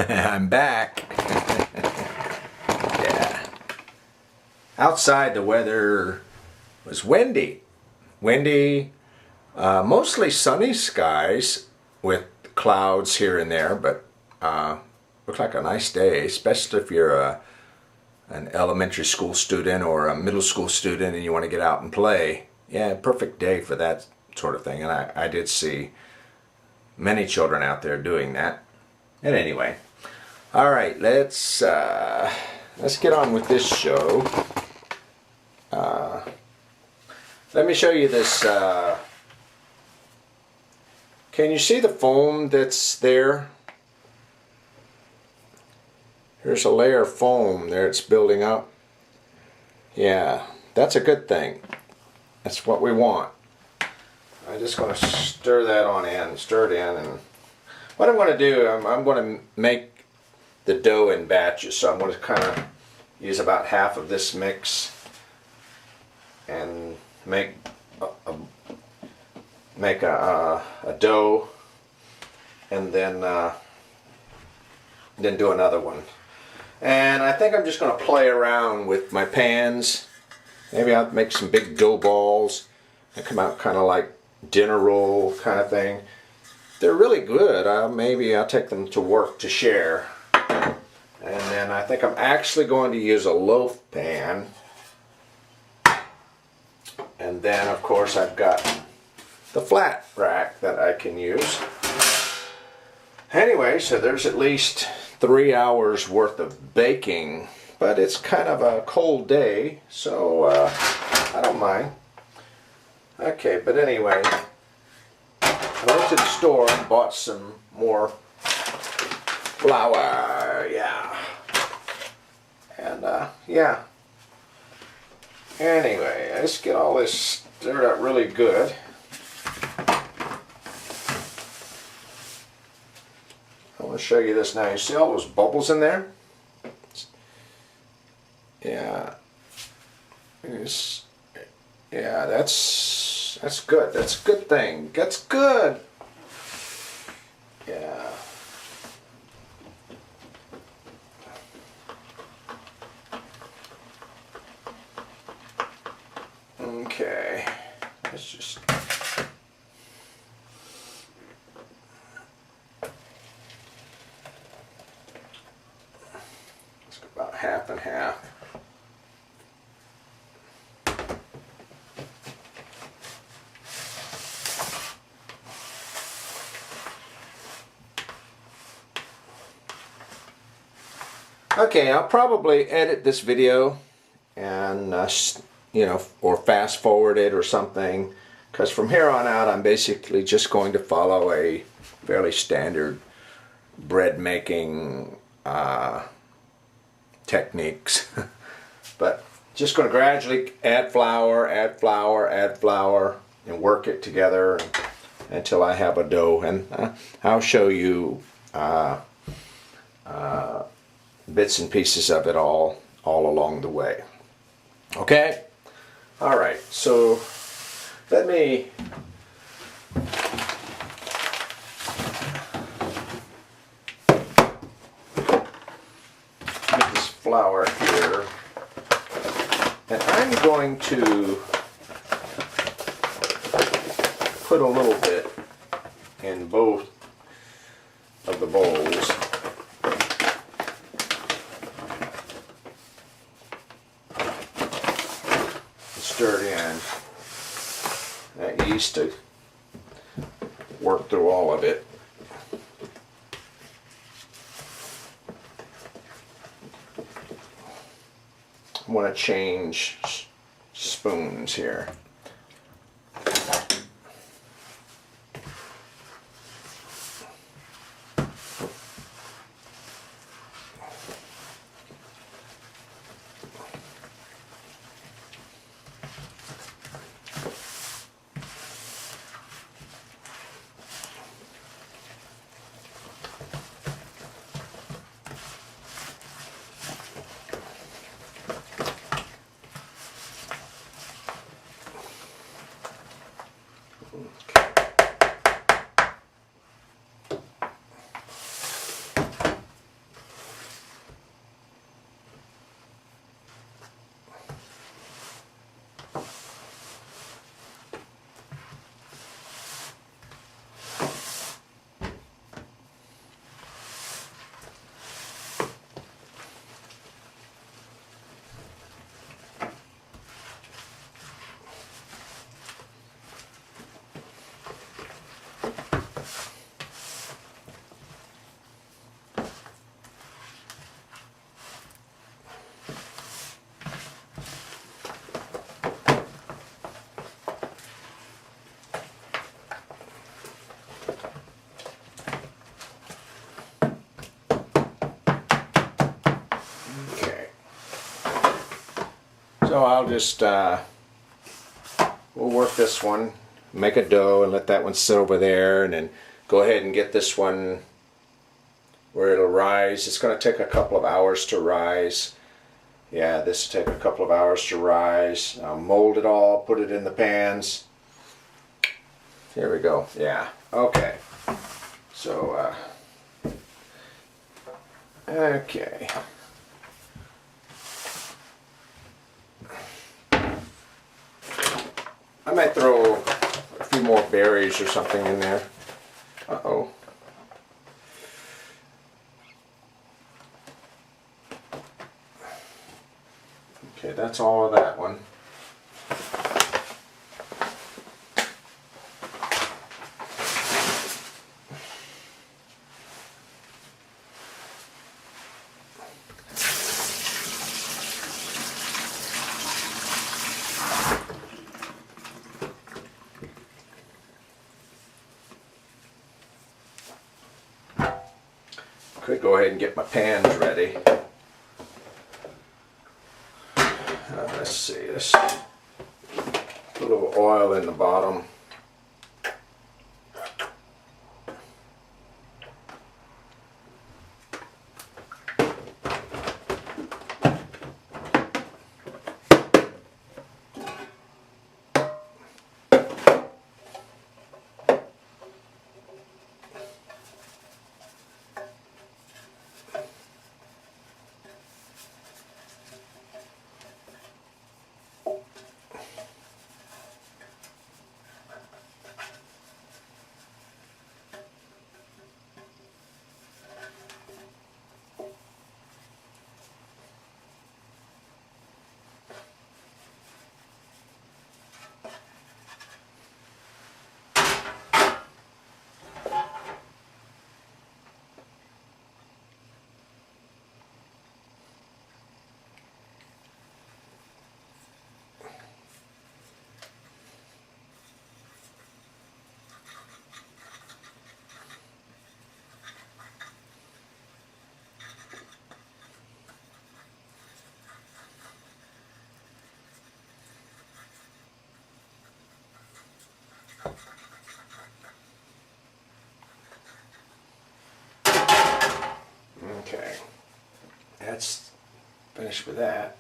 I'm back. Yeah. Outside the weather was windy. Mostly sunny skies with clouds here and there, but looked like a nice day, especially if you're an elementary school student or a middle school student and you want to get out and play. Yeah, perfect day for that sort of thing. And I did see many children out there doing that. And anyway, all right, let's get on with this show. Let me show you this. Can you see the foam that's there? Here's a layer of foam there. It's building up. Yeah, that's a good thing. That's what we want. I'm just going to stir that on in, stir it in, and what I'm going to do, I'm going to make the dough in batches. So I'm going to kind of use about half of this mix and make a dough, and then do another one. And I think I'm just going to play around with my pans. Maybe I'll make some big dough balls and come out kind of like dinner roll kind of thing. They're really good. Maybe I'll take them to work to share. And then I think I'm actually going to use a loaf pan. And then of course I've got the flat rack that I can use. Anyway, so there's at least 3 hours worth of baking, but it's kind of a cold day, so I don't mind. Okay, but anyway, I went to the store and bought some more flour, yeah. And yeah. Anyway, I just get all this stirred up really good. I want to show you this now. You see all those bubbles in there? Yeah. Yeah, that's good. That's a good thing. That's good. Yeah. Okay. Let's just about half and half. Okay, I'll probably edit this video and you know, or fast forward it or something, because from here on out I'm basically just going to follow a fairly standard bread making techniques. But just going to gradually add flour, and work it together until I have a dough. And I'll show you bits and pieces of it all along the way. Okay? All right, so let me get this flour here, and I'm going to put a little bit in both of the bowls. Stir it in. That yeast to work through all of it. I want to change spoons here. So I'll just, we'll work this one, make a dough and let that one sit over there, and then go ahead and get this one where it'll rise. It's going to take a couple of hours to rise. Yeah, this will take a couple of hours to rise. I'll mold it all, put it in the pans. Here we go. Yeah, okay. So, okay. I might throw a few more berries or something in there. Uh-oh. Okay, that's all of that one. Could go ahead and get my pans ready. Let's see, let's put a little oil in the bottom. Okay, that's finished with that.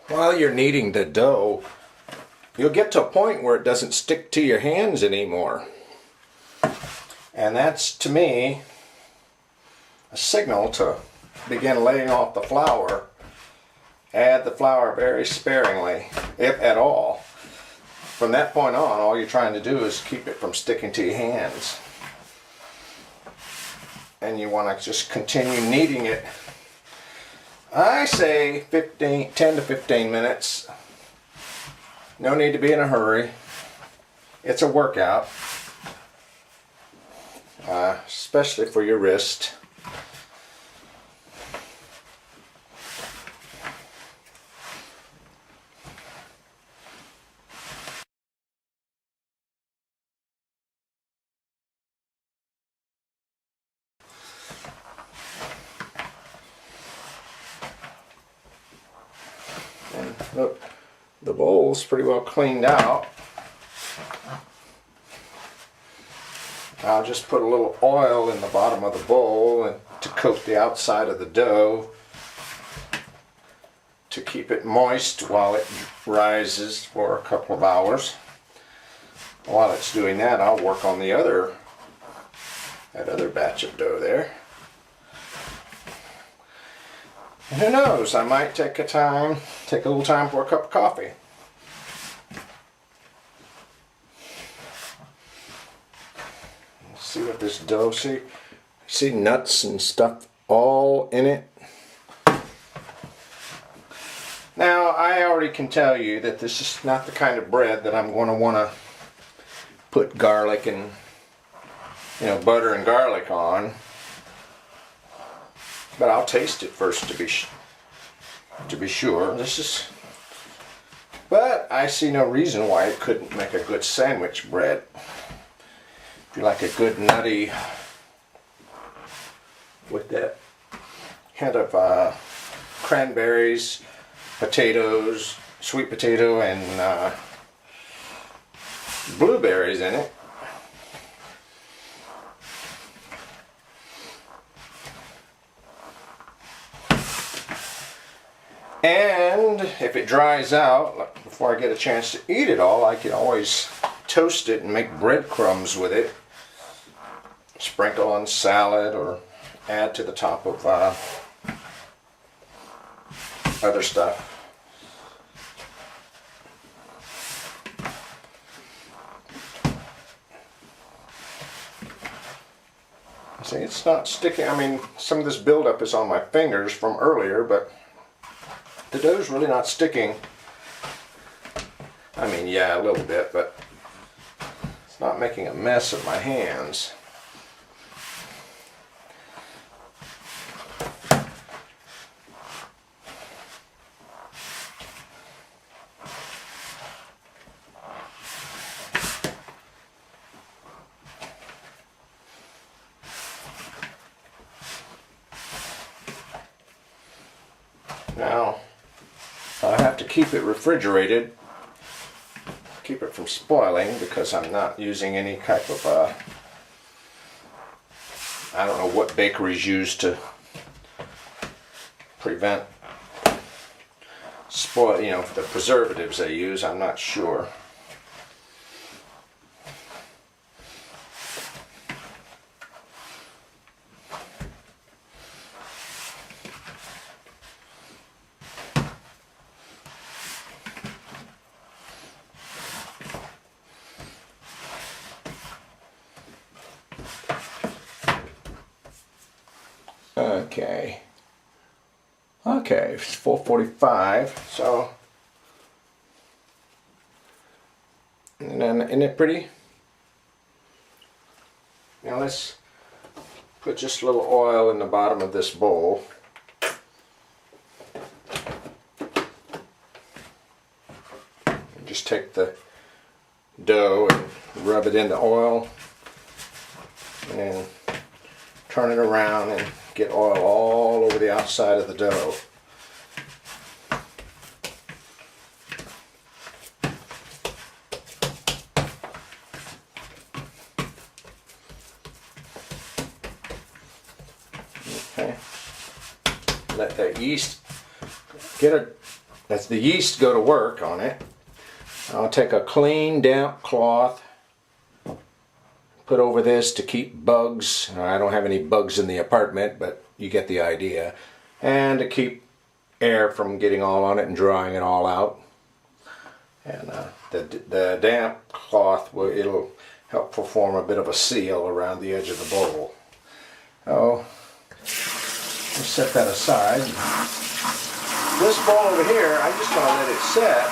While you're kneading the dough, you'll get to a point where it doesn't stick to your hands anymore. And that's, to me, a signal to begin laying off the flour. Add the flour very sparingly, if at all. From that point on, all you're trying to do is keep it from sticking to your hands. And you want to just continue kneading it. I say 10 to 15 minutes. No need to be in a hurry. It's a workout, especially for your wrist. And look, the bowl's pretty well cleaned out. I'll just put a little oil in the bottom of the bowl and to coat the outside of the dough to keep it moist while it rises for a couple of hours. While it's doing that, I'll work on that other batch of dough there. And who knows, I might take a little time for a cup of coffee. Let's see what this dough, see nuts and stuff all in it. Now, I already can tell you that this is not the kind of bread that I'm going to want to put garlic and, butter and garlic on. But I'll taste it first to be sure. But I see no reason why it couldn't make a good sandwich bread. If you like a good nutty, with that hint of cranberries, potatoes, sweet potato, and blueberries in it. And if it dries out, before I get a chance to eat it all, I can always toast it and make breadcrumbs with it. Sprinkle on salad or add to the top of other stuff. See, it's not sticking. I mean, some of this buildup is on my fingers from earlier, but the dough's really not sticking. I mean, yeah, a little bit, but it's not making a mess of my hands. Now, I have to keep it refrigerated, keep it from spoiling, because I'm not using any type of, I don't know what bakeries use to prevent spoil, the preservatives they use, I'm not sure. Okay, it's 4:45, so, and then, isn't it pretty? Now let's put just a little oil in the bottom of this bowl. And just take the dough and rub it in the oil, and then turn it around and get oil all over the outside of the dough. Okay. Let that yeast let the yeast go to work on it. I'll take a clean, damp cloth, put over this to keep bugs. I don't have any bugs in the apartment, but you get the idea. And to keep air from getting all on it and drying it all out. And the damp cloth, it'll help perform a bit of a seal around the edge of the bowl. So, we'll set that aside. This bowl over here, I'm just going to let it set.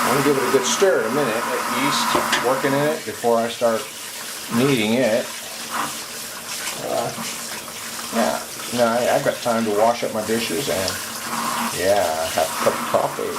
I'm going to give it a good stir in a minute, let yeast working in it before I start kneading it. Yeah, no, I've got time to wash up my dishes and, yeah, have a cup of coffee.